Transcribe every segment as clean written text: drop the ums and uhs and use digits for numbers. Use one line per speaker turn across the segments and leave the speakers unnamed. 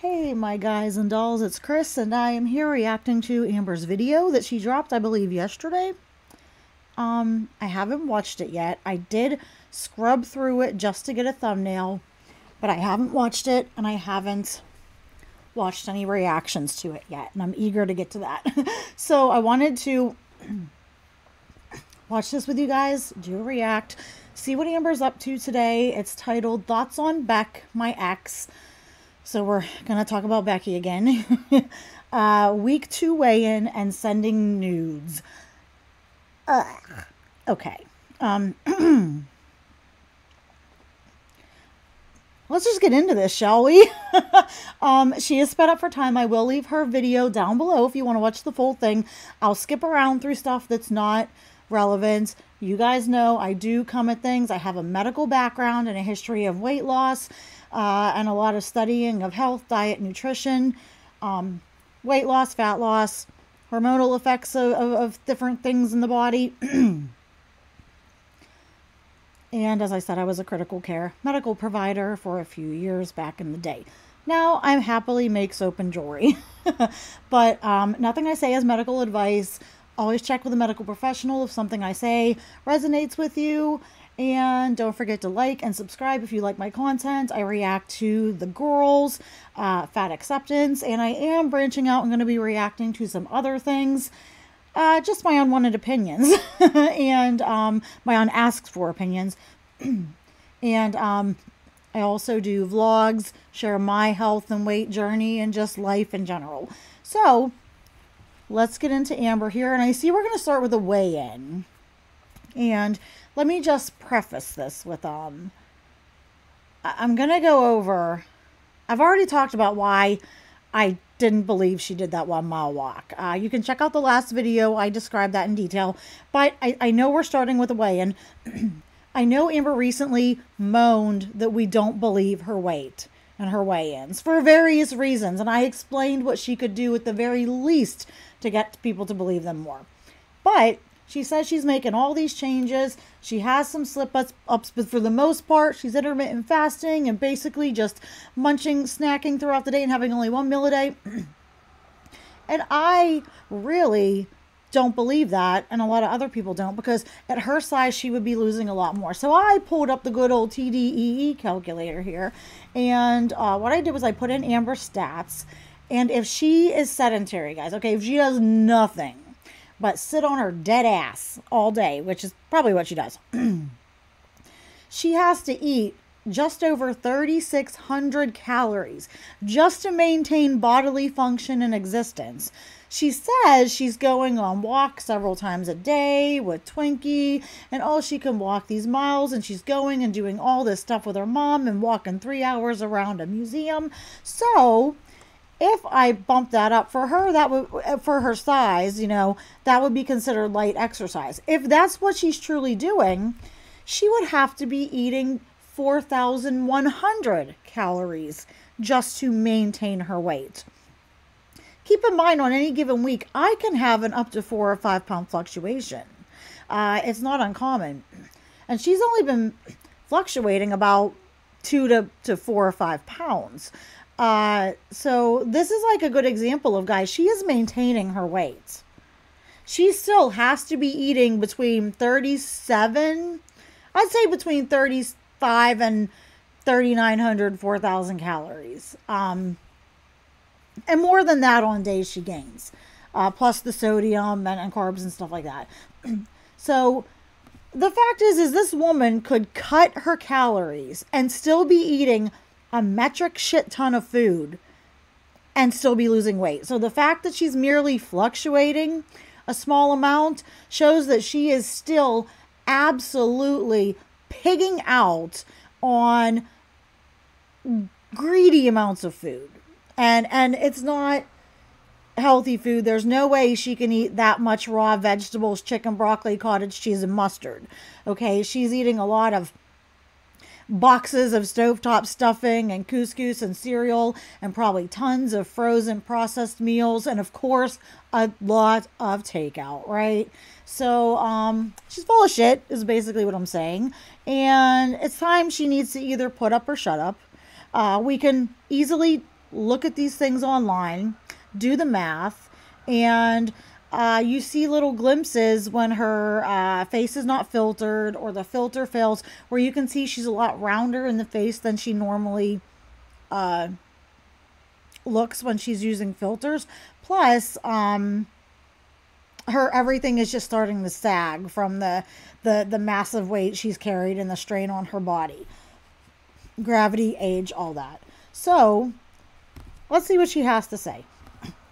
Hey my guys and dolls, it's Chris and I am here reacting to Amber's video that she dropped, I believe, yesterday. I haven't watched it yet. I did scrub through it just to get a thumbnail, but I haven't watched it and I haven't watched any reactions to it yet, and I'm eager to get to that. So I wanted to watch this with you guys, do a react, see what Amber's up to today. It's titled Thoughts on Beck, My Ex. So we're going to talk about Becky again. Week 2 weigh-in and sending nudes. Okay. Let's just get into this, shall we? She is sped up for time. I will leave her video down below if you want to watch the full thing. I'll skip around through stuff that's not relevant. You guys know I do come at things. I have a medical background and a history of weight loss. And a lot of studying of health, diet, nutrition, weight loss, fat loss, hormonal effects of different things in the body. And as I said, I was a critical care medical provider for a few years back in the day. Now I happily make soap and jewelry. But nothing I say is medical advice. Always check with a medical professional if something I say resonates with you. And don't forget to like and subscribe if you like my content. I react to the girls, fat acceptance, and I am branching out. I'm going to be reacting to some other things, just my unwanted opinions and my unasked for opinions. And I also do vlogs, share my health and weight journey and just life in general. So let's get into Amber here. And I see we're going to start with a weigh-in. And let me just preface this with, I'm going to go over, I've already talked about why I didn't believe she did that 1 mile walk. You can check out the last video. I described that in detail, but I know we're starting with a weigh-in. I know Amber recently moaned that we don't believe her weight and her weigh-ins for various reasons. And I explained what she could do at the very least to get people to believe them more. But she says she's making all these changes. She has some slip-ups, but for the most part, she's intermittent fasting and basically just munching, snacking throughout the day and having only 1 meal a day. And I really don't believe that, and a lot of other people don't, because at her size, she would be losing a lot more. So I pulled up the good old TDEE calculator here, and what I did was I put in Amber's stats, and if she is sedentary, guys, okay, if she does nothing but sit on her dead ass all day, which is probably what she does, she has to eat just over 3,600 calories just to maintain bodily function and existence. She says she's going on walks several times a day with Twinkie, and oh, she can walk these miles, and she's going and doing all this stuff with her mom and walking 3 hours around a museum. So if I bump that up for her, that would, for her size, you know, that would be considered light exercise. If that's what she's truly doing, she would have to be eating 4,100 calories just to maintain her weight. Keep in mind, on any given week, I can have an up to 4 or 5 pound fluctuation. It's not uncommon. And she's only been fluctuating about 2 to 4 or 5 pounds. So this is like a good example of, guys, she is maintaining her weight. She still has to be eating between 37, I'd say between 35 and 3,900, 4,000 calories. And more than that on days she gains, plus the sodium and carbs and stuff like that. So the fact is this woman could cut her calories and still be eating a metric shit ton of food and still be losing weight. So the fact that she's merely fluctuating a small amount shows that she is still absolutely pigging out on greedy amounts of food. And it's not healthy food. There's no way she can eat that much raw vegetables, chicken, broccoli, cottage cheese, and mustard. Okay, she's eating a lot of boxes of stovetop stuffing and couscous and cereal and probably tons of frozen processed meals and of course a lot of takeout, right? So she's full of shit is basically what I'm saying, and it's time she needs to either put up or shut up. We can easily look at these things online, do the math, and you see little glimpses when her face is not filtered or the filter fails, where you can see she's a lot rounder in the face than she normally looks when she's using filters. Plus, her everything is just starting to sag from the massive weight she's carried and the strain on her body. Gravity, age, all that. So, let's see what she has to say.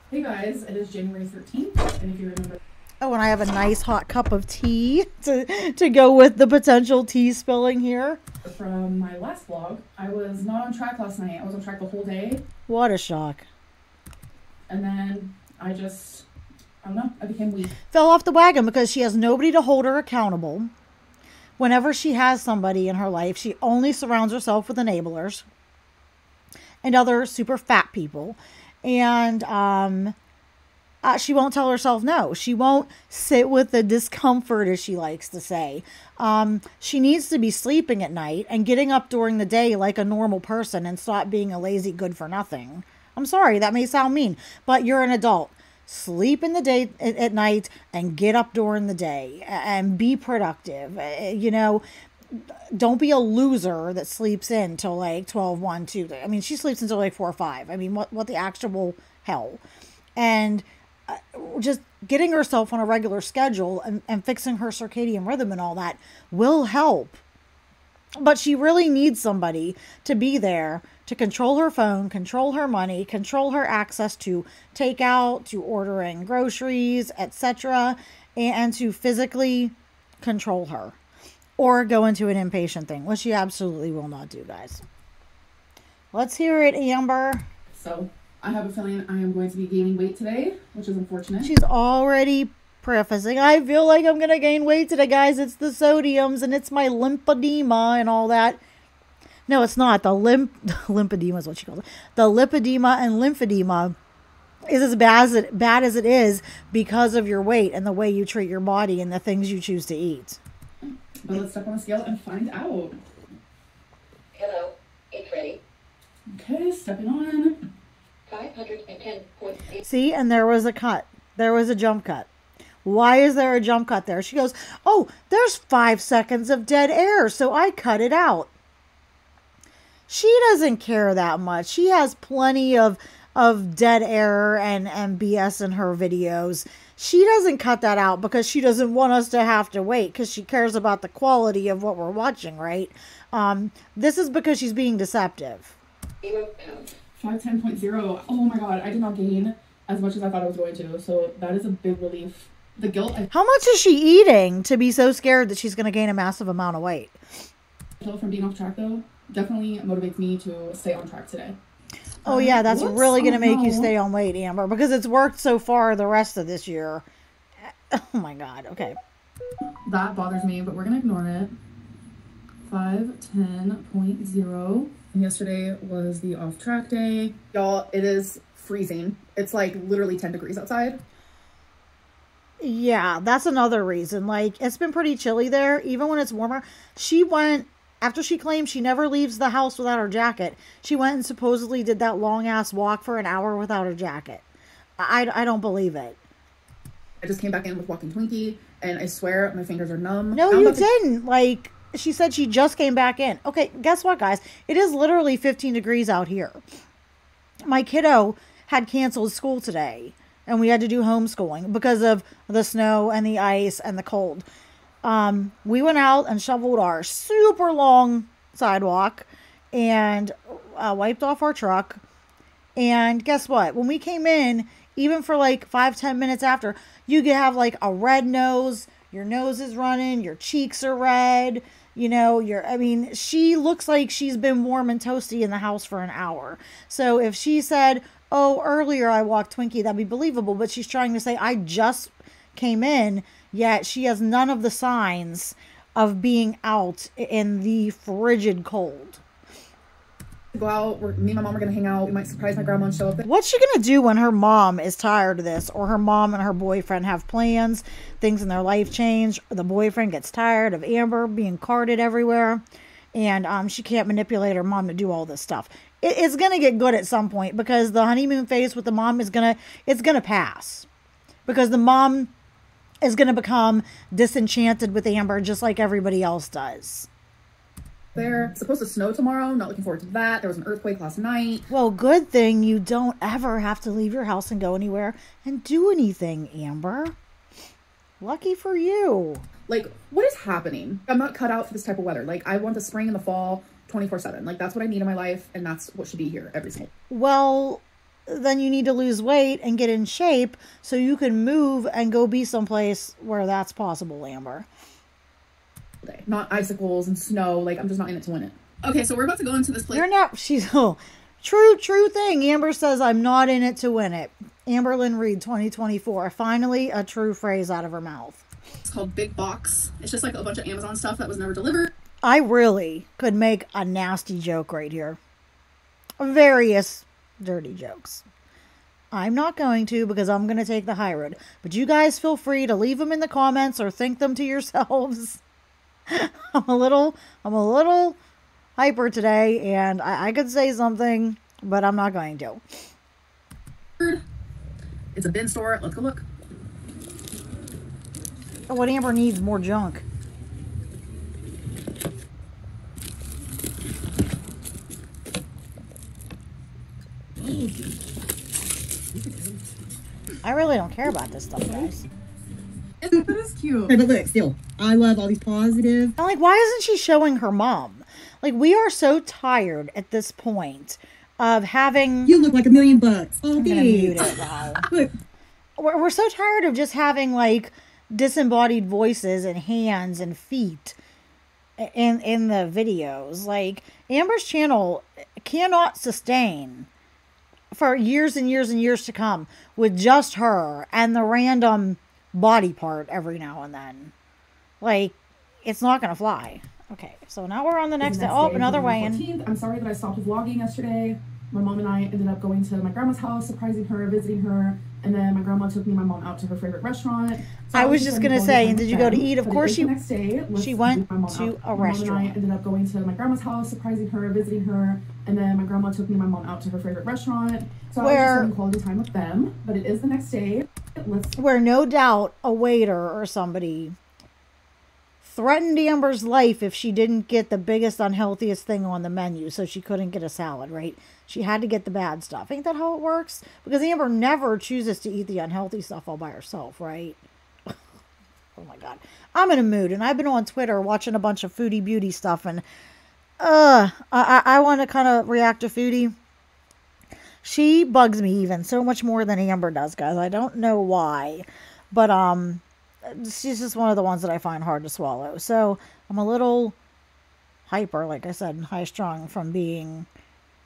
Hey guys, it is January 13th, and if you remember...
Oh, and I have a nice hot cup of tea to go with the potential tea spilling here.
From my last vlog, I was not on track last night. I was on track the whole day.
What a shock.
And then I don't know, I became weak.
Fell off the wagon because she has nobody to hold her accountable. Whenever she has somebody in her life, she only surrounds herself with enablers and other super fat people. And she won't tell herself no. She won't sit with the discomfort, as she likes to say. She needs to be sleeping at night and getting up during the day like a normal person and stop being a lazy good for nothing. I'm sorry, that may sound mean, but you're an adult. Sleep in the day at night and get up during the day and be productive. You know, don't be a loser that sleeps in till like 12, 1, 2. I mean, she sleeps until like 4 or 5. I mean, what the actual hell? And just getting herself on a regular schedule and fixing her circadian rhythm and all that will help. But she really needs somebody to be there to control her phone, control her money, control her access to takeout, to ordering groceries, etc., and to physically control her. Or go into an impatient thing, which she absolutely will not do, guys. Let's hear it, Amber.
So, I have a feeling I am going to be gaining weight today, which is unfortunate.
She's already prefacing, I feel like I'm going to gain weight today, guys. It's the sodiums and it's my lymphedema and all that. No, it's not. The lymphedema is what she calls it. The lipedema and lymphedema is as bad as it is because of your weight and the way you treat your body and the things you choose to eat.
But let's step on the scale and find out.
Hello, it's ready.
Okay, stepping on.
510.8.
See, and there was a cut. There was a jump cut. Why is there a jump cut there? She goes, oh, there's 5 seconds of dead air, so I cut it out. She doesn't care that much. She has plenty of dead air and BS in her videos. She doesn't cut that out because she doesn't want us to have to wait, because she cares about the quality of what we're watching, right? This is because she's being deceptive.
0 pounds.
510.0. Oh my god, I did not gain as much as I thought I was going to, so that is a big relief. The guilt
How much is she eating to be so scared that she's going to gain a massive amount of weight?
from being off track, though, definitely motivates me to stay on track today.
Oh yeah, that's
Whoops.
really going to make you
No.
stay on weight, Amber, because it's worked so far the rest of this year. Oh my god, okay.
That bothers me, but we're gonna ignore it. 510.0. Yesterday was the off track day. Y'all, it is freezing. It's like literally 10 degrees outside.
Yeah, that's another reason. Like, it's been pretty chilly there, even when it's warmer. She went, after she claimed she never leaves the house without her jacket, she went and supposedly did that long-ass walk for an hour without her jacket. I don't believe it.
I just came back in with Walking Twinkie, and I swear my fingers are numb.
No, you didn't. Like, she said she just came back in. Okay, guess what, guys? It is literally 15 degrees out here. My kiddo had canceled school today, and we had to do homeschooling because of the snow and the ice and the cold. We went out and shoveled our super long sidewalk and wiped off our truck. And guess what? When we came in, even for like 5-10 minutes after, you could have like a red nose. Your nose is running. Your cheeks are red. You know, I mean, she looks like she's been warm and toasty in the house for an hour. So if she said, oh, earlier I walked Twinkie, that'd be believable. But she's trying to say, I just came in, yet she has none of the signs of being out in the frigid cold.
Go out. Me and my mom are gonna hang out. We might surprise my grandma and show up.
What's she gonna do when her mom is tired of this, or her mom and her boyfriend have plans, things in their life change, or the boyfriend gets tired of Amber being carted everywhere, and she can't manipulate her mom to do all this stuff. It's going to get good at some point, because the honeymoon phase with the mom it's going to pass, because the mom is going to become disenchanted with Amber just like everybody else does.
It's supposed to snow tomorrow. Not looking forward to that. There was an earthquake last night.
Well, good thing you don't ever have to leave your house and go anywhere and do anything, Amber. Lucky for you.
Like, what is happening? I'm not cut out for this type of weather. Like, I want the spring and the fall 24/7. Like, that's what I need in my life, and that's what should be here every single day.
Well, then you need to lose weight and get in shape so you can move and go be someplace where that's possible, Amber.
Not icicles and snow. Like, I'm just not in it to win it. Okay, so we're about to go into this place.
You're not. True thing. Amber says, I'm not in it to win it. Amberlynn Reid, 2024. Finally, a true phrase out of her mouth.
It's called Big Box. It's just like a bunch of Amazon stuff that was never delivered.
I really could make a nasty joke right here. Various dirty jokes. I'm not going to, because I'm going to take the high road. But you guys feel free to leave them in the comments or think them to yourselves. I'm a little hyper today, and I could say something, but I'm not going to.
It's a bin store. Let's go look.
What Amber needs more junk. I really don't care about this stuff, guys.
That is cute.
But look, still, I love all these positive.
I'm like, why isn't she showing her mom? Like, we are so tired at this point of having...
You look like $1,000,000. Oh,
I'm gonna mute it now.
Look.
We're so tired of just having, like, disembodied voices and hands and feet in the videos. Like, Amber's channel cannot sustain for years and years and years to come with just her and the random body part every now and then. Like, it's not gonna fly. Okay, so now we're on the next day. Oh, another weigh-in.
I'm sorry that I stopped vlogging yesterday. My mom and I ended up going to my grandma's house, surprising her, visiting her, and then my grandma took me and my mom out to her favorite restaurant. So
I was just gonna say, and did you go to eat? Of course
she went to
a restaurant.
My mom and I ended up going to my grandma's house, surprising her, visiting her, and then my grandma took me and my mom out to her favorite restaurant. So I was just spending quality time with them. But it is the next day.
Where no doubt a waiter or somebody threatened Amber's life if she didn't get the biggest, unhealthiest thing on the menu, so she couldn't get a salad, right? She had to get the bad stuff. Ain't that how it works? Because Amber never chooses to eat the unhealthy stuff all by herself, right? Oh my God. I'm in a mood, and I've been on Twitter watching a bunch of foodie beauty stuff, and I want to kind of react to Foodie. She bugs me even so much more than Amber does, guys. I don't know why, but she's just one of the ones that I find hard to swallow. So I'm a little hyper, like I said, high strung from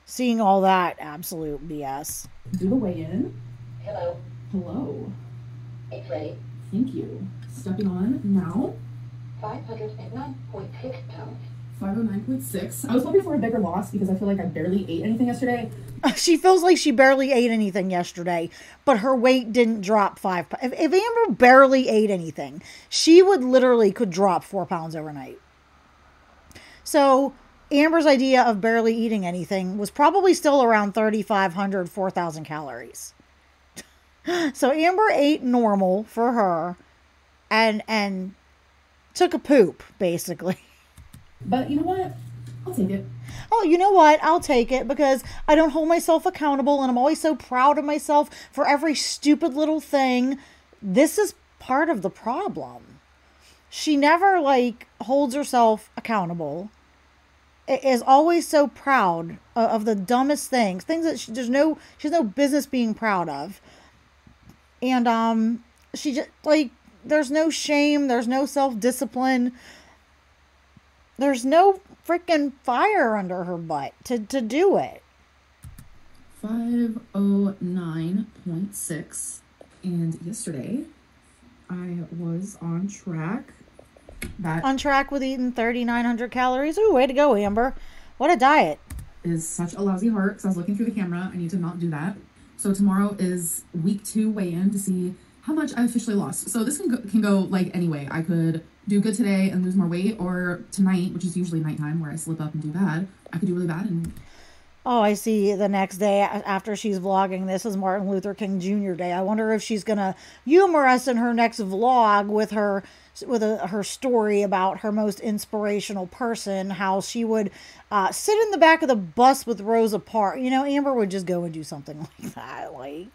seeing all that absolute BS.
Do the weigh-in.
Hello.
Hello.
It's ready.
Thank you. Stepping on now.
509.6 pounds.
509.6. I was hoping for a bigger loss because I feel like I barely ate anything yesterday.
She feels like she barely ate anything yesterday, but her weight didn't drop 5 pounds. If Amber barely ate anything, she could drop 4 pounds overnight. So Amber's idea of barely eating anything was probably still around 3,500, 4,000 calories. So Amber ate normal for her and took a poop, basically.
But you know what? I'll take it.
Oh, you know what? I'll take it because I don't hold myself accountable, and I'm always so proud of myself for every stupid little thing. This is part of the problem. She never, holds herself accountable. Is always so proud of the dumbest things that she has no business being proud of. And she just, there's no shame, there's no self-discipline. There's no freaking fire under her butt to do it.
509.6. And yesterday, I was on track.
On track with eating 3,900 calories. Ooh, way to go, Amber. What a diet.
Is such a lousy heart because I was looking through the camera. I need to not do that. So tomorrow is week 2 weigh-in to see how much I officially lost. So this can go any way. I could do good today and lose more weight, or tonight, which is usually nighttime where I slip up and do bad, I could do really bad. And
oh, I see. The next day after she's vlogging, this is Martin Luther King Jr. Day. I wonder if she's gonna humor us in her next vlog with her story about her most inspirational person, how she would sit in the back of the bus with Rosa Parks. You know, Amber would just go and do something like that. Like,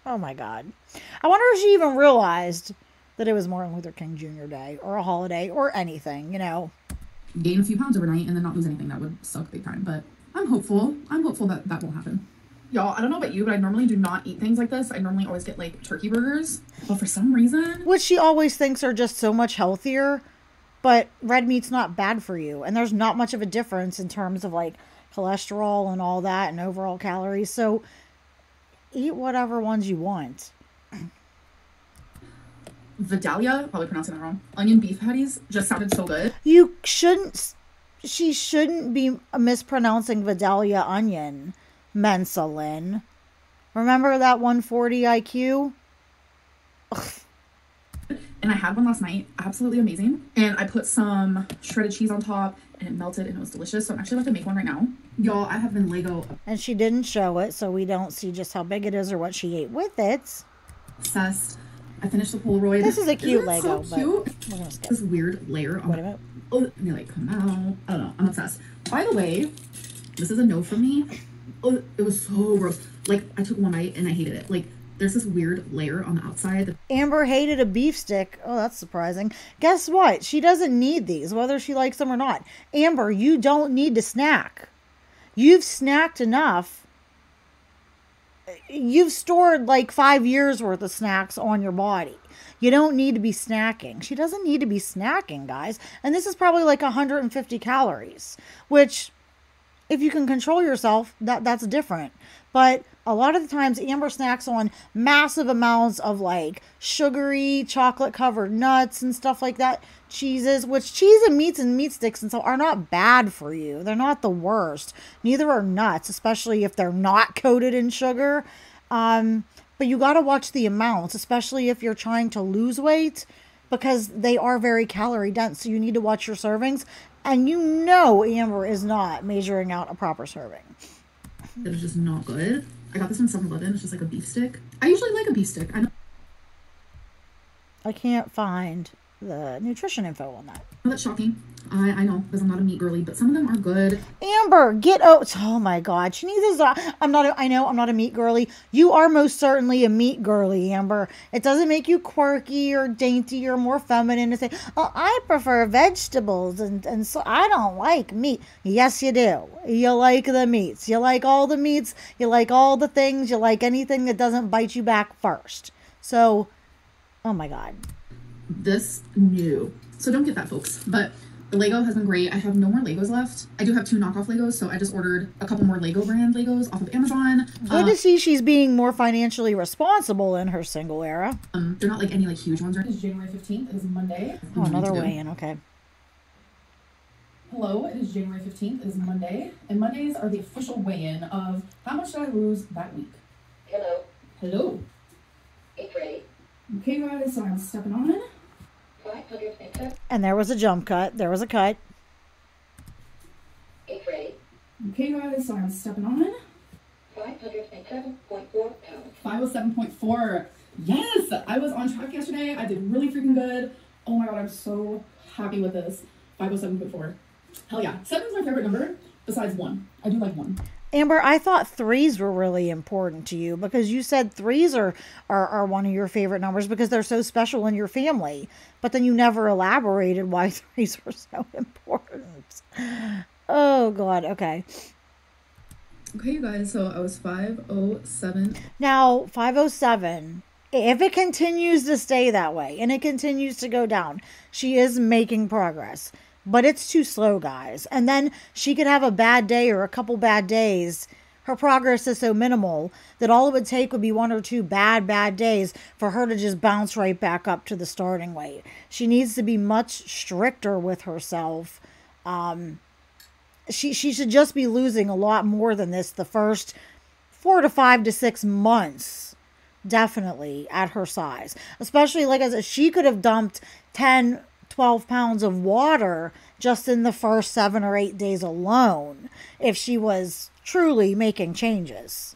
oh my God. I wonder if she even realized that it was Martin Luther King Jr. Day or a holiday or anything, you know.
Gain a few pounds overnight and then not lose anything. That would suck big time, but I'm hopeful. I'm hopeful that that won't happen. Y'all, I don't know about you, but I normally do not eat things like this. I normally always get like turkey burgers, but for some reason,
which she always thinks are just so much healthier, but red meat's not bad for you. And there's not much of a difference in terms of like cholesterol and all that and overall calories. So eat whatever ones you want.
Vidalia, probably pronouncing that wrong, onion beef patties just sounded so good.
She shouldn't be mispronouncing Vidalia onion, Mensa Lynn. Remember that 140 IQ? Ugh.
And I had one last night, absolutely amazing. And I put some shredded cheese on top and it melted and it was delicious. So I'm actually about to make one right now. Y'all, I have been Lego.
And she didn't show it, so we don't see just how big it is or what she ate with it.
Obsessed. I finished the Polaroid.
This is a cute Lego,
so cute?
But we're gonna skip.
This weird layer on
Wait a minute.
Oh, and they like come out. I don't know. I'm obsessed. By the way, this is a no from me. Oh, it was so gross. Like, I took one bite and I hated it. Like, there's this weird layer on the outside.
Amber hated a beef stick. Oh, that's surprising. Guess what? She doesn't need these, whether she likes them or not. Amber, you don't need to snack. You've snacked enough. You've stored like 5 years worth of snacks on your body. You don't need to be snacking. She doesn't need to be snacking, guys. And this is probably like 150 calories, which if you can control yourself, that's different. But a lot of the times Amber snacks on massive amounts of like sugary, chocolate covered nuts and stuff like that. Cheeses, which cheese and meat sticks and so are not bad for you. They're not the worst. Neither are nuts, especially if they're not coated in sugar. But you got to watch the amounts, especially if you're trying to lose weight, because they are very calorie dense. So you need to watch your servings. And you know Amber is not measuring out a proper serving.
It was just not good. I got this from 7-Eleven. It's just like a beef stick. I usually like a beef stick.
I can't find the nutrition info on that.
That's shocking. I know, because I'm not a meat girly, but some of them are good.
Amber, get out. Oh my God. She needs a, I know I'm not a meat girly. You are most certainly a meat girly, Amber. It doesn't make you quirky or dainty or more feminine to say, oh, I prefer vegetables and so I don't like meat. Yes, you do. You like the meats. You like all the meats. You like all the things. You like anything that doesn't bite you back first. So, oh my God.
This new. So don't get that, folks. But the Lego has been great. I have no more Legos left. I do have 2 knockoff Legos, so I just ordered a couple more Lego brand Legos off of Amazon.
Good to see she's being more financially responsible in her single era.
They're not like any like huge ones.
It's January 15th. It is Monday.
Oh, another weigh-in. Okay.
Hello, it is January 15th. It is Monday. And Mondays are the official weigh-in of how much did I lose that week.
Hello.
Hello.
It's ready.
Okay, guys, so I'm stepping on.
507.
And there was a jump cut. There was a cut.
It's ready.
Okay, guys, so I'm stepping on.
507.4 pounds.
507.4. Yes! I was on track yesterday. I did really freaking good. Oh my God, I'm so happy with this. 507.4. Hell yeah. 7 is my favorite number, besides 1. I do like 1.
Amber, I thought 3s were really important to you because you said 3s are one of your favorite numbers because they're so special in your family. But then you never elaborated why 3s were so important. Oh, God. Okay.
Okay, you guys. So I was 507.
Now, 507, if it continues to stay that way and it continues to go down, she is making progress. But it's too slow, guys. And then she could have a bad day or a couple bad days. Her progress is so minimal that all it would take would be 1 or 2 bad days for her to just bounce right back up to the starting weight. She needs to be much stricter with herself. She should just be losing a lot more than this the first 4 to 5 to 6 months. Definitely at her size. Especially, like I said, she could have dumped 10 12 pounds of water just in the first 7 or 8 days alone if she was truly making changes.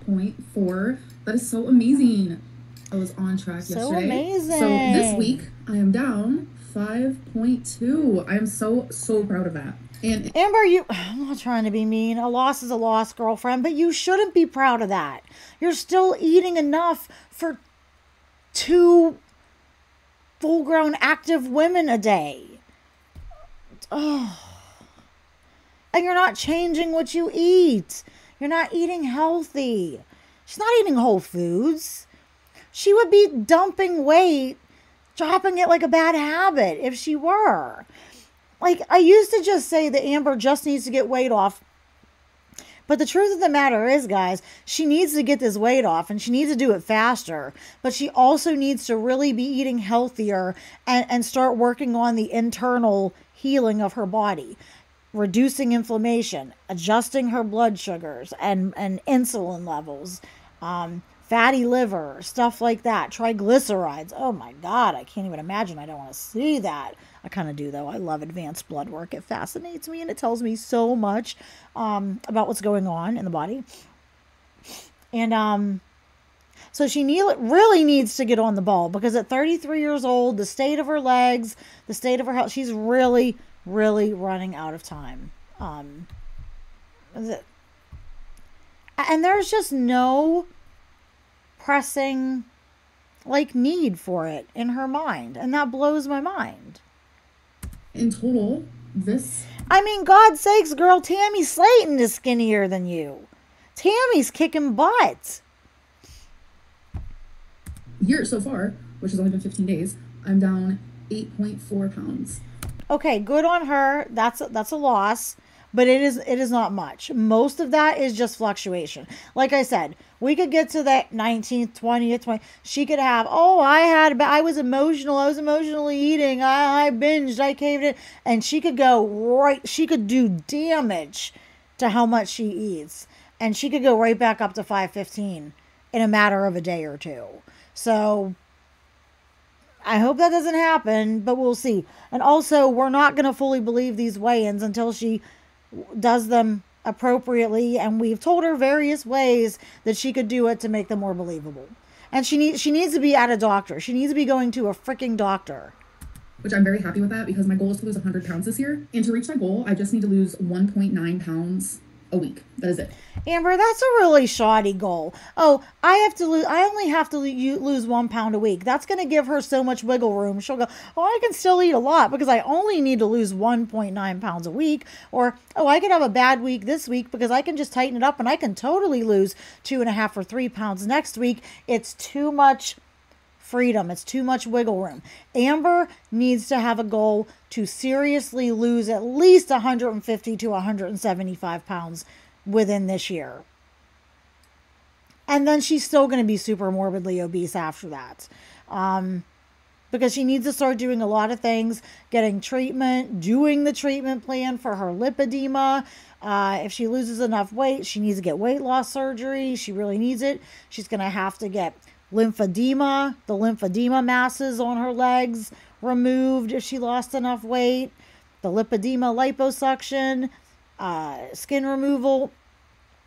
0.4. That is so amazing. I was on track yesterday.
So amazing.
So this week I am down 5.2. I am so proud of that. And
Amber, I'm not trying to be mean. A loss is a loss, girlfriend, but you shouldn't be proud of that. You're still eating enough for 2 full-grown active women a day. Oh. And you're not changing what you eat. You're not eating healthy. She's not eating whole foods. She would be dumping weight, dropping it like a bad habit if she were. Like, I used to just say that Amber just needs to get weight off. But the truth of the matter is, guys, she needs to get this weight off and she needs to do it faster. But she also needs to really be eating healthier and start working on the internal healing of her body. Reducing inflammation, adjusting her blood sugars and insulin levels, fatty liver, stuff like that, triglycerides. Oh my God, I can't even imagine. I don't want to see that. I kind of do though. I love advanced blood work. It fascinates me and it tells me so much about what's going on in the body. And so she really needs to get on the ball, because at 33 years old, the state of her legs, the state of her health, she's really running out of time. And there's just no pressing need for it in her mind, and that blows my mind.
in total,
I mean, God's sakes, girl, Tammy Slayton is skinnier than you. Tammy's kicking butt.
year so far, which has only been 15 days, I'm down 8.4 pounds.
Okay, good on her. That's a loss, but it is not much. Most of that is just fluctuation. Like I said, we could get to that 19th, 20th, 20th. She could have, I was emotionally eating. I binged, I caved it. And she could she could do damage to how much she eats. And she could go right back up to 515 in a matter of a day or two. So I hope that doesn't happen, but we'll see. And also, we're not going to fully believe these weigh-ins until she does them appropriately, and we've told her various ways that she could do it to make them more believable. And she needs to be at a doctor. She needs to be going to a freaking doctor.
Which I'm very happy with that, because my goal is to lose 100 pounds this year. And to reach that goal, I just need to lose 1.9 pounds a week. That is it.
Amber, that's a really shoddy goal. I only have to lose 1 pound a week. That's going to give her so much wiggle room. She'll go, I can still eat a lot because I only need to lose 1.9 pounds a week. Or, I could have a bad week this week because I can just tighten it up and I can totally lose 2.5 or 3 pounds next week. It's too much freedom. It's too much wiggle room. Amber needs to have a goal to seriously lose at least 150 to 175 pounds within this year. And then she's still going to be super morbidly obese after that. Because she needs to start doing a lot of things, getting treatment, doing the treatment plan for her lipedema. If she loses enough weight, she needs to get weight loss surgery. She really needs it. She's going to have to get lymphedema, the lymphedema masses on her legs removed if she lost enough weight, the lipedema liposuction, skin removal.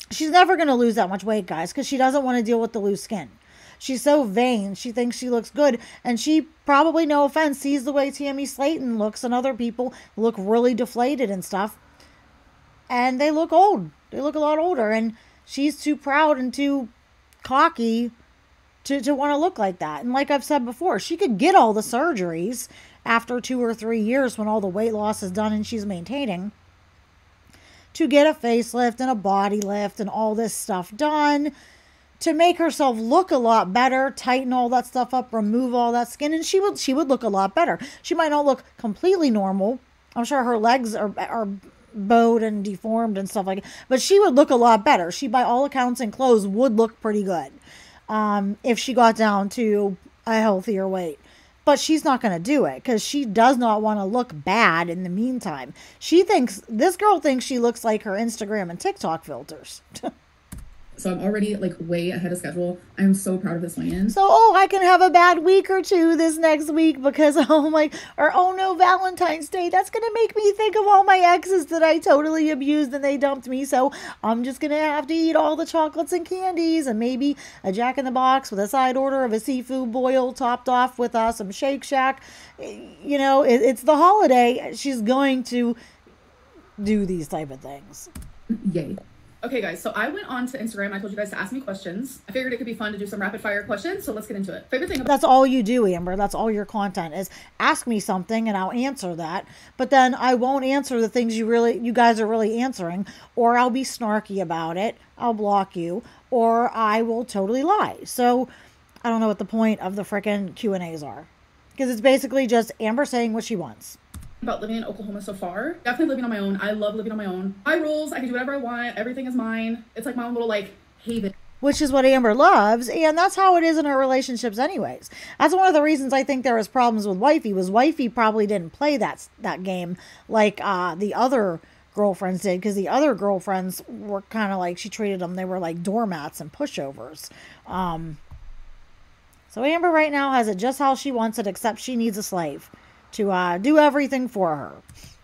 She's never going to lose that much weight, guys, because she doesn't want to deal with the loose skin. She's so vain. She thinks she looks good, and she probably, no offense, sees the way Tammy Slayton looks, and other people look really deflated and stuff, and they look old. They look a lot older, and she's too proud and too cocky to want to look like that. And like I've said before, she could get all the surgeries after 2 or 3 years when all the weight loss is done and she's maintaining, to get a facelift and a body lift and all this stuff done to make herself look a lot better, tighten all that stuff up, remove all that skin, and she would look a lot better. She might not look completely normal. I'm sure her legs are bowed and deformed and stuff like that, but she would look a lot better. She, by all accounts and clothes, would look pretty good. If she got down to a healthier weight. But she's not going to do it because she does not want to look bad in the meantime. This girl thinks she looks like her Instagram and TikTok filters.
So I'm already like way ahead of schedule. I'm so proud of this plan.
So, I can have a bad week or two this next week because, oh no, Valentine's Day. That's going to make me think of all my exes that I totally abused and they dumped me. So I'm just going to have to eat all the chocolates and candies and maybe a Jack in the Box with a side order of a seafood boil topped off with some Shake Shack. It's the holiday. She's going to do these type of things.
Yay.
Okay, guys, so I went on to Instagram. I told you guys to ask me questions. I figured it could be fun to do some rapid fire questions, so let's get into it. Favorite thing about—
That's all you do, Amber. That's all your content is. Ask me something and I'll answer that. But then I won't answer the things you guys are really answering, or I'll be snarky about it. I'll block you, or I will totally lie. So I don't know what the point of the frickin' Q&As are. Because it's basically just Amber saying what she wants.
about living in Oklahoma so far. Definitely living on my own. I love living on my own. My rules, I can do whatever I want. Everything is mine. It's like my own little haven.
Which is what Amber loves, and that's how it is in her relationships anyways. That's one of the reasons I think there was problems with Wifey, was Wifey probably didn't play that game like the other girlfriends did, because the other girlfriends were kind of like, she treated them, they were like doormats and pushovers. So Amber right now has it just how she wants it, except she needs a slave to do everything for her.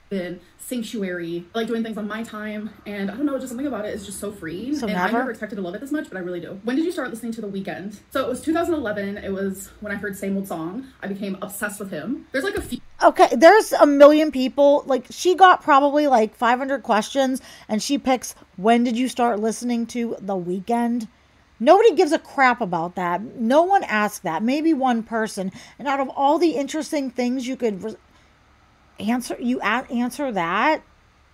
Been sanctuary, I like doing things on my time, and I don't know, just something about it is just so freeing.
So
and
never?
I never expected to love it this much, but I really do. When did you start listening to The Weeknd? So it was 2011. It was when I heard Same Old Song. I became obsessed with him. There's like a few—
Okay, there's a million people. Like, she got probably like 500 questions, and she picks, when did you start listening to The Weeknd? Nobody gives a crap about that. No one asked that. Maybe one person. And out of all the interesting things you could answer, you answer that?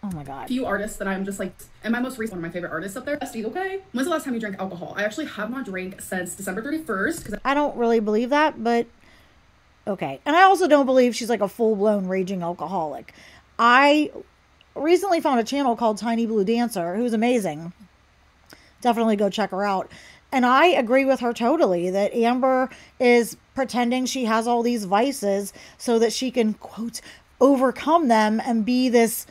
Oh my God.
few artists that I'm just like, and my most recent one of my favorite artists up there, Steve, okay? When's the last time you drank alcohol? I actually have not drank since December 31st. Because
I don't really believe that, but okay. And I also don't believe she's like a full-blown raging alcoholic. I recently found a channel called Tiny Blue Dancer, who's amazing. Definitely go check her out. And I agree with her totally that Amber is pretending she has all these vices so that she can, quote, overcome them and be this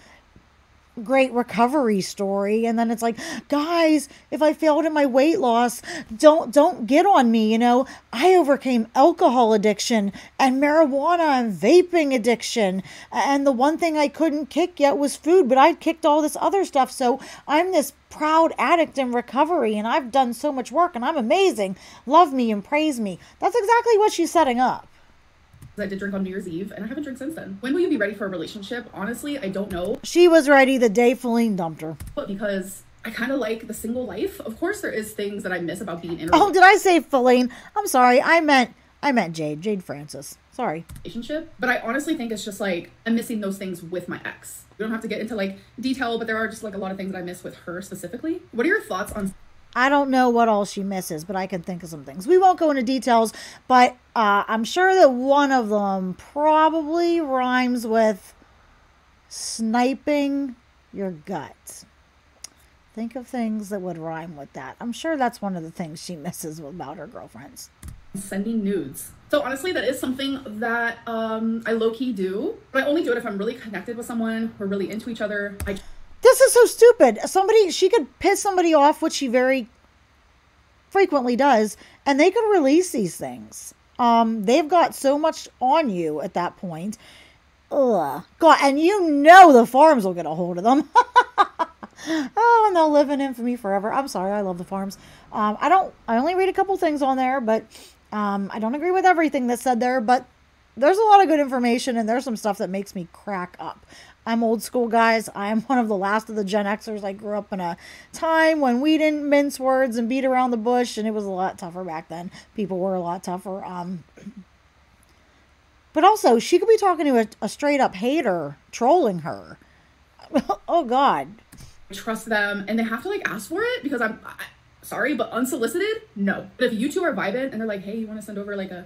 great recovery story. And then it's like, guys, if I failed at my weight loss, don't get on me. I overcame alcohol addiction and marijuana and vaping addiction. And the one thing I couldn't kick yet was food, but I kicked all this other stuff. So I'm this proud addict in recovery, and I've done so much work, and I'm amazing. Love me and praise me. That's exactly what she's setting up.
I did drink on New Year's Eve, and I haven't drank since then. When will you be ready for a relationship? Honestly, I don't know.
She was ready the day Feline dumped her.
But because I kind of like the single life. Of course, there is things that I miss about being in a
Oh, did I say Feline? I'm sorry. I meant Jade Francis. Sorry.
relationship. But I honestly think it's just like, I'm missing those things with my ex. We don't have to get into like detail, but there are just like a lot of things that I miss with her specifically. What are your thoughts on—
I don't know what all she misses, but I can think of some things. We won't go into details, but I'm sure that one of them probably rhymes with sniping your gut. Think of things that would rhyme with that. I'm sure that's one of the things she misses about her girlfriends.
sending nudes? So honestly, that is something that I low-key do, but I only do it if I'm really connected with someone, we're really into each other.
This is so stupid. She could piss somebody off, which she very frequently does, and they could release these things. They've got so much on you at that point. Ugh. God, and the farms will get a hold of them. Oh, and they'll live in infamy forever. I'm sorry, I love the farms. I only read a couple things on there, but I don't agree with everything that's said there, but there's a lot of good information, and there's some stuff that makes me crack up. I'm old school, guys. I am one of the last of the Gen Xers. I grew up in a time when we didn't mince words and beat around the bush, and it was a lot tougher back then. People were a lot tougher. But also, she could be talking to a straight-up hater, trolling her. Oh, God.
Trust them, and they have to like ask for it because I'm sorry, but unsolicited, no. But if you two are vibing and they're like, hey, you want to send over like a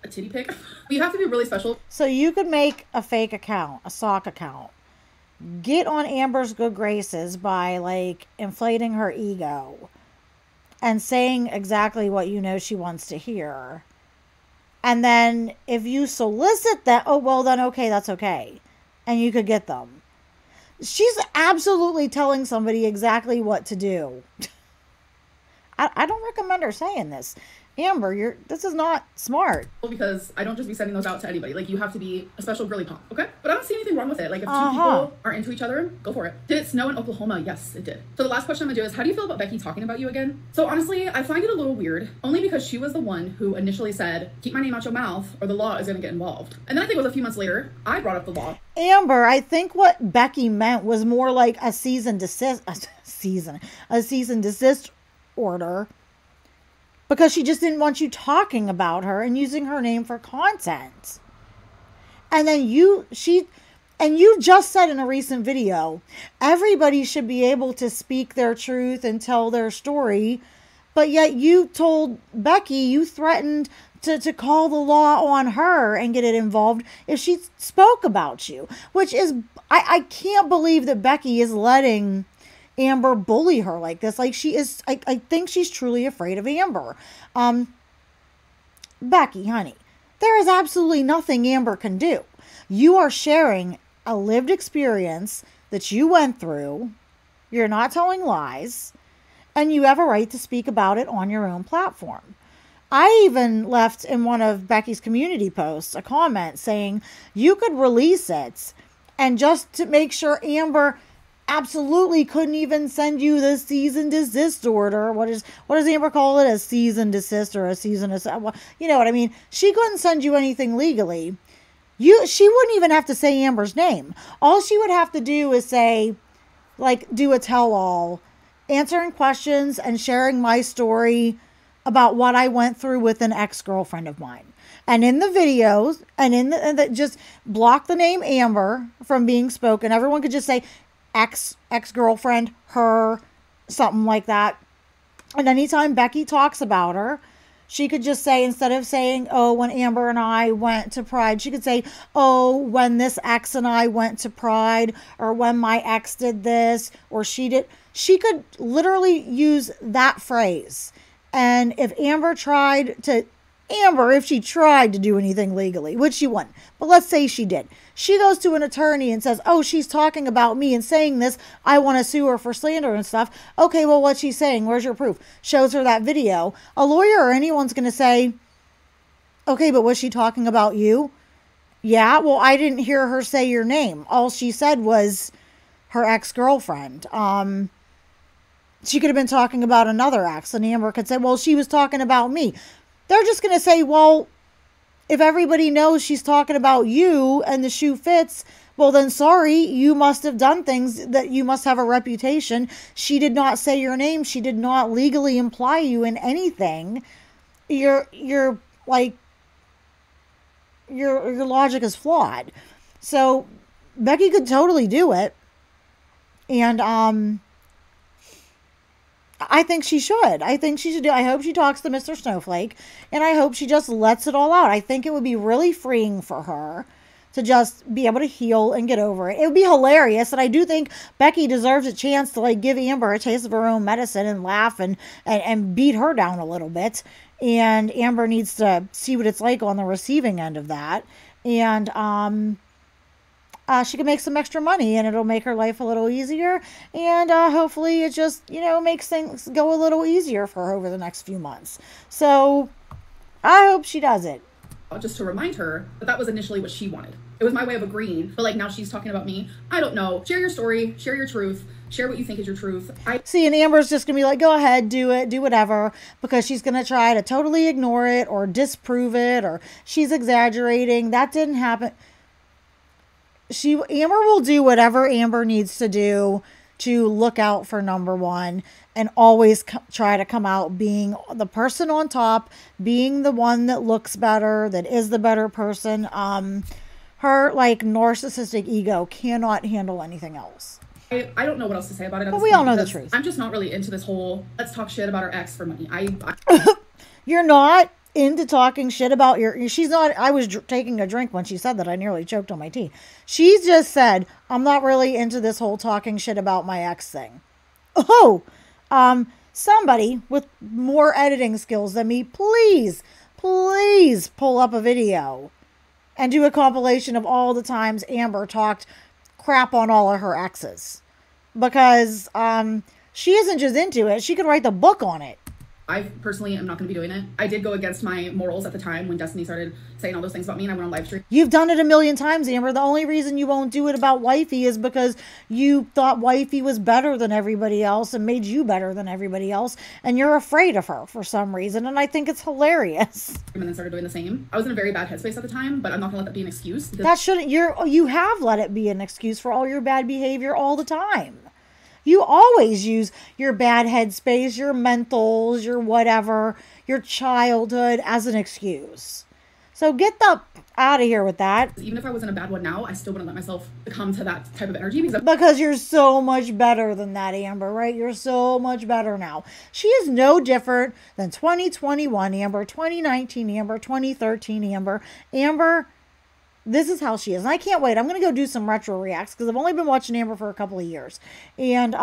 titty pic? You have to be really special.
So you could make a fake account, a sock account. Get on Amber's good graces by like inflating her ego and saying exactly what you know she wants to hear. And then if you solicit that, oh, well, then okay, that's okay. And you could get them. She's absolutely telling somebody exactly what to do. I don't recommend her saying this. Amber, this is not smart.
Because I don't just be sending those out to anybody. Like, you have to be a special girly pop, okay? But I don't see anything wrong with it. Like, if two people are into each other, go for it. Did it snow in Oklahoma? Yes, it did. So the last question I'm gonna do is, how do you feel about Becky talking about you again? So honestly, I find it a little weird, only because she was the one who initially said, keep my name out your mouth or the law is gonna get involved. And then I think it was a few months later, I brought up the law.
Amber, I think what Becky meant was more like a cease and desist order. Because she just didn't want you talking about her and using her name for content. And then you just said in a recent video, everybody should be able to speak their truth and tell their story. But yet you told Becky, you threatened to call the law on her and get it involved if she spoke about you. Which is, I can't believe that Becky is letting Amber bully her like this. Like, she is, I think she's truly afraid of Amber. Becky, honey, there is absolutely nothing Amber can do. You are sharing a lived experience that you went through. You're not telling lies, and you have a right to speak about it on your own platform. I even left in one of Becky's community posts a comment saying you could release it, and just to make sure Amber absolutely couldn't even send you the cease and desist order. What does Amber call it? A cease and desist or a cease and desist? You know what I mean? She couldn't send you anything legally. She wouldn't even have to say Amber's name. All she would have to do is say, like, do a tell-all, answering questions and sharing my story about what I went through with an ex-girlfriend of mine. And in the videos, and just block the name Amber from being spoken. Everyone could just say, ex-girlfriend, her, something like that. And anytime Becky talks about her, she could just say, instead of saying, oh, when Amber and I went to Pride, she could say, oh, when this ex and I went to Pride, or when my ex did this, or she did. She could literally use that phrase. And if if she tried to do anything legally, which she wouldn't, but let's say she did. She goes to an attorney and says, oh, she's talking about me and saying this. I want to sue her for slander and stuff. Okay, well, what's she saying? Where's your proof? Shows her that video. A lawyer or anyone's going to say, okay, but was she talking about you? Yeah, well, I didn't hear her say your name. All she said was her ex-girlfriend. She could have been talking about another ex, and Amber could say, well, she was talking about me. They're just going to say, well, if everybody knows she's talking about you and the shoe fits, well, then sorry, you must have done things that you must have a reputation. She did not say your name. She did not legally imply you in anything. Your logic is flawed. So Becky could totally do it. And, I think she should. I think she should do. I hope she talks to Mr. Snowflake, and I hope she just lets it all out. I think it would be really freeing for her to just be able to heal and get over it. It would be hilarious, and I do think Becky deserves a chance to, like, give Amber a taste of her own medicine and laugh and beat her down a little bit. And Amber needs to see what it's like on the receiving end of that. And she can make some extra money, and it'll make her life a little easier. And hopefully it just, makes things go a little easier for her over the next few months. So I hope she does it.
Just to remind her that was initially what she wanted. It was my way of agreeing. But, like, now she's talking about me. I don't know. Share your story. Share your truth. Share what you think is your truth.
See, and Amber's just going to be like, go ahead, do it, do whatever. Because she's going to try to totally ignore it or disprove it, or she's exaggerating. That didn't happen. Amber will do whatever Amber needs to do to look out for number one, and always try to come out being the person on top, being the one that looks better, that is the better person. Her, like, narcissistic ego cannot handle anything else.
I don't know what else to say about it.
But we all know the truth.
I'm just not really into this whole let's talk shit about our ex for money.
You're not into talking shit about she's not. I was taking a drink when she said that. I nearly choked on my tea. She just said, I'm not really into this whole talking shit about my ex thing. Oh, somebody with more editing skills than me, please pull up a video and do a compilation of all the times Amber talked crap on all of her exes. Because she isn't just into it. She could write the book on it.
I personally am not going to be doing it. I did go against my morals at the time when Destiny started saying all those things about me, and I went on live stream.
You've done it a million times, Amber. The only reason you won't do it about Wifey is because you thought Wifey was better than everybody else and made you better than everybody else, and you're afraid of her for some reason, and I think it's hilarious.
And then started doing the same. I was in a very bad headspace at the time, but I'm not going to let that be an excuse.
That shouldn't, you have let it be an excuse for all your bad behavior all the time. You always use your bad headspace, your mentals, your whatever, your childhood as an excuse. So get the out of here with that.
Even if I was in a bad one now, I still wouldn't let myself succumb to that type of energy.
Because you're so much better than that, Amber, right? You're so much better now. She is no different than 2021 Amber, 2019 Amber, 2013 Amber. Amber, this is how she is. And I can't wait. I'm going to go do some retro reacts because I've only been watching Amber for a couple of years. And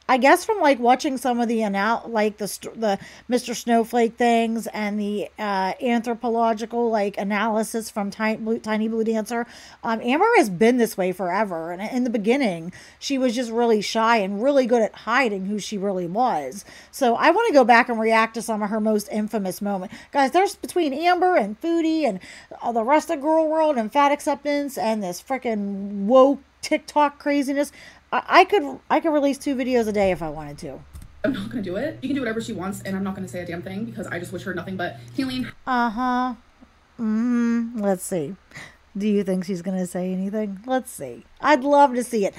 I guess from like watching some of the the Mr. Snowflake things and the anthropological like analysis from Tiny Blue Dancer, Amber has been this way forever. And in the beginning, she was just really shy and really good at hiding who she really was. So I want to go back and react to some of her most infamous moments. Guys, there's between Amber and Foodie and the rest of Girl World and Fat Acceptance and this freaking woke TikTok craziness. I could release 2 videos a day if I wanted to.
I'm not going to do it. She can do whatever she wants, and I'm not going to say a damn thing because I just wish her nothing but healing.
Let's see. Do you think she's going to say anything? Let's see. I'd love to see it.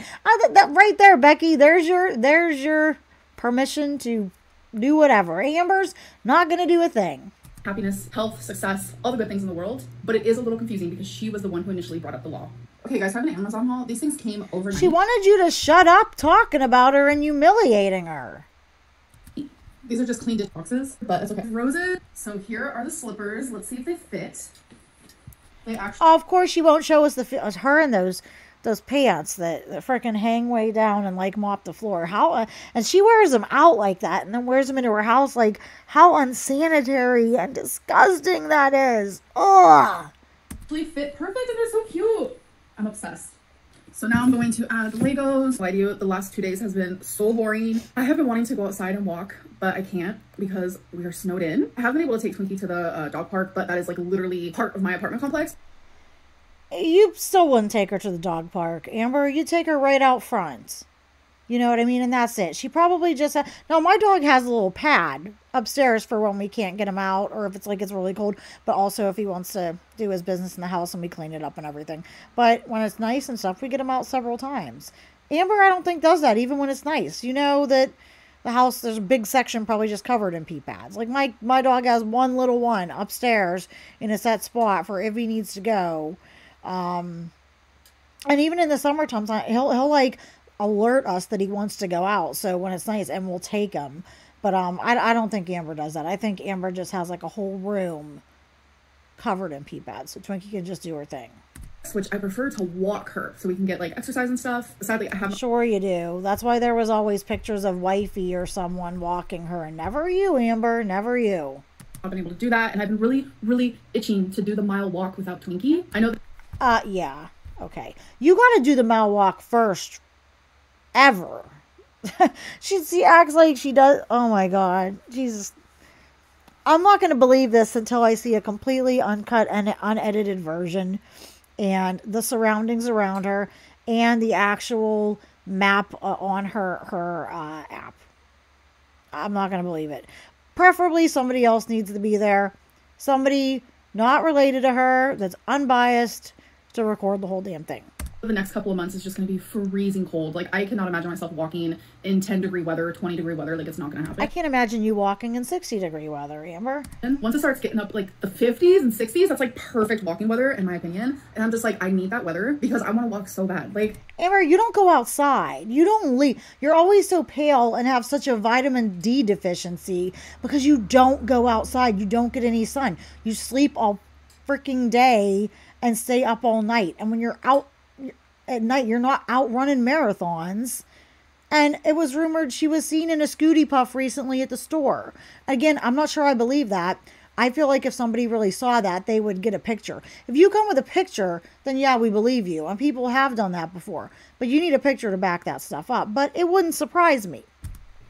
That right there, Becky, there's your permission to do whatever. Amber's not going to do a thing.
Happiness, health, success, all the good things in the world. But it is a little confusing because she was the one who initially brought up the law. Okay, guys, so I have an Amazon haul. These things came overnight.
She wanted you to shut up talking about her and humiliating her.
These are just clean dish boxes, but it's okay. Roses. So here are the slippers. Let's see if they fit. They actually.
Oh, of course, she won't show us her in those pants that freaking hang way down and like mop the floor. How and she wears them out like that and then wears them into her house. Like how unsanitary and disgusting that is. Ugh.
They fit perfect and they're so cute. I'm obsessed. So now I'm going to add Legos. The last 2 days has been so boring. I have been wanting to go outside and walk, but I can't because we are snowed in. I have been able to take Twinkie to the dog park, but that is like literally part of my apartment complex.
You still wouldn't take her to the dog park, Amber. You take her right out front. You know what I mean? And that's it. She probably just no, my dog has a little pad upstairs for when we can't get him out or if it's like it's really cold, but also if he wants to do his business in the house and we clean it up and everything. But when it's nice and stuff, we get him out several times. Amber, I don't think does that even when it's nice. You know that the house, there's a big section probably just covered in pee pads. Like my dog has one little one upstairs in a set spot for if he needs to go. And even in the summertime, he'll like alert us that he wants to go out. So when it's nice, and we'll take him. But I don't think Amber does that. I think Amber just has like a whole room covered in pee pads, so Twinkie can just do her thing.
Which I prefer to walk her so we can get like exercise and stuff. Sadly, I haven't.
Sure you do. That's why there was always pictures of Wifey or someone walking her, and never you, Amber, never you.
I've been able to do that, and I've been really, really itching to do the mile walk without Twinkie. I know.
Yeah. Okay. You got to do the mile walk first. Ever. She acts like she does. Oh my God. Jesus. I'm not going to believe this until I see a completely uncut and unedited version and the surroundings around her and the actual map on her app. I'm not going to believe it. Preferably somebody else needs to be there. Somebody not related to her that's unbiased to record the whole damn thing.
The next couple of months is just going to be freezing cold. Like, I cannot imagine myself walking in 10-degree weather, 20-degree weather. Like, it's not going to happen.
I can't imagine you walking in 60-degree weather, Amber.
And once it starts getting up like the 50s and 60s, that's like perfect walking weather in my opinion. And I'm just like, I need that weather because I want to walk so bad. Like,
Amber, you don't go outside. You don't leave. You're always so pale and have such a vitamin D deficiency because you don't go outside. You don't get any sun. You sleep all freaking day and stay up all night. And when you're out at night, you're not out running marathons. And it was rumored she was seen in a Scooty Puff recently at the store. Again, I'm not sure I believe that. I feel like if somebody really saw that, they would get a picture. If you come with a picture, then yeah, we believe you. And people have done that before. But you need a picture to back that stuff up. But it wouldn't surprise me.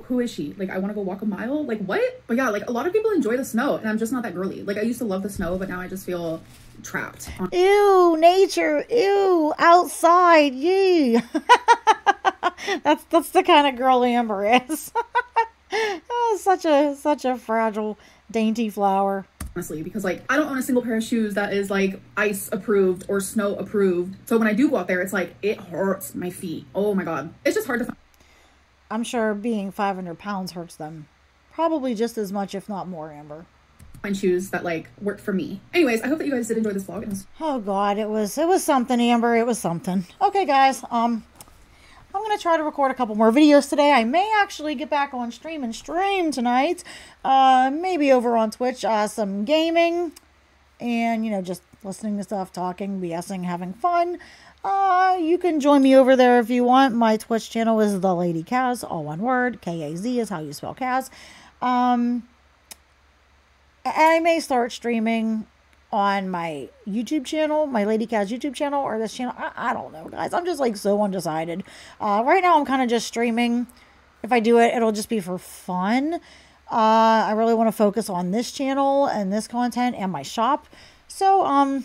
who is she? Like, I want to go walk a mile? Like, what? But yeah, like, a lot of people enjoy the snow, and I'm just not that girly. Like, I used to love the snow, but now I just feel trapped.
Ew, nature. Ew, outside. Yee. That's the kind of girl Amber is. Oh, such a fragile, dainty flower.
Honestly, because like I don't own a single pair of shoes that is like ice approved or snow approved. So when I do go out there, it's like it hurts my feet. Oh my god, it's just hard to find.
I'm sure being 500 pounds hurts them probably just as much, if not more, Amber.
Find shoes that like worked for me. Anyways, I hope that you guys did enjoy this vlog.
Oh god, it was something, Amber. It was something. Okay, guys. I'm gonna try to record a couple more videos today. I may actually get back on stream tonight. Maybe over on Twitch. Some gaming and, you know, just listening to stuff, talking, BSing, having fun. You can join me over there if you want. My Twitch channel is The Lady Kaz, all one word. K-A-Z is how you spell Kaz. And I may start streaming on my YouTube channel, my Lady Kaz YouTube channel, or this channel. I don't know, guys. I'm just like so undecided. Right now I'm kind of just streaming. If I do it, it'll just be for fun. I really want to focus on this channel and this content and my shop. So,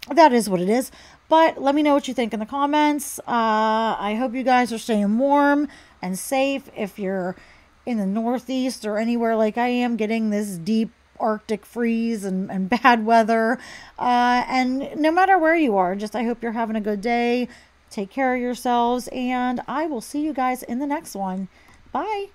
that is what it is. But let me know what you think in the comments. I hope you guys are staying warm and safe. If you're in the Northeast or anywhere like I am, getting this deep Arctic freeze and bad weather. And no matter where you are, just I hope you're having a good day. Take care of yourselves, and I will see you guys in the next one. Bye.